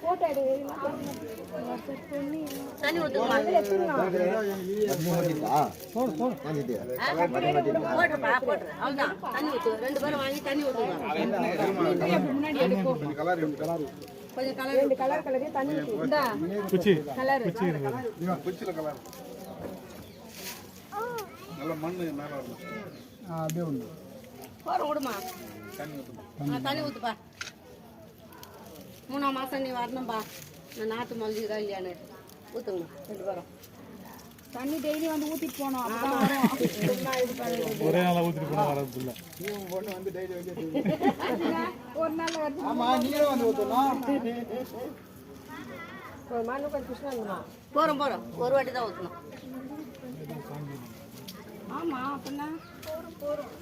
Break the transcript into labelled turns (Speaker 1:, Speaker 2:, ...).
Speaker 1: photo தண்ணி ஊத்துமா போட்டு அவ்வளவுதான் தண்ணி ஊத்து 2 பேரும் வாங்கி தண்ணி ஊத்துங்க முன்னாடி எடுக்கும் கொஞ்சம் கலர் 2 கலர் கலரே தண்ணி ஊத்து இந்தா குச்சி கலர் குச்சில கலர் நல்ல மண்ணு மேல வரணும் அப்படியே உண்டு போற விடுமா தண்ணி ஊத்துமா தண்ணி ஊத்துப்பா 3ஆம் மாசம் நீ வரணும்பா நான் நாட்டு மல்லிகை இல்லையானு ஊத்துங்க 2 பேரும் தண்ணி டெய்லி வந்து ஊத்திட்டு போனோம் அப்பதான் வரும் ஒரே நாளா ஊத்திட்டு போனா வரது இல்ல நீ பொண்ணு வந்து டெய்லி வந்து ஒரு நாள் வந்து ஆமா நீங்க வந்து ஊத்தணும் ஒரு மானு கொஞ்சம் கிருஷ்ணா போறோம் ஒரு வாட்டி தான் ஊத்தணும் ஆமா அப்பனா போறோம்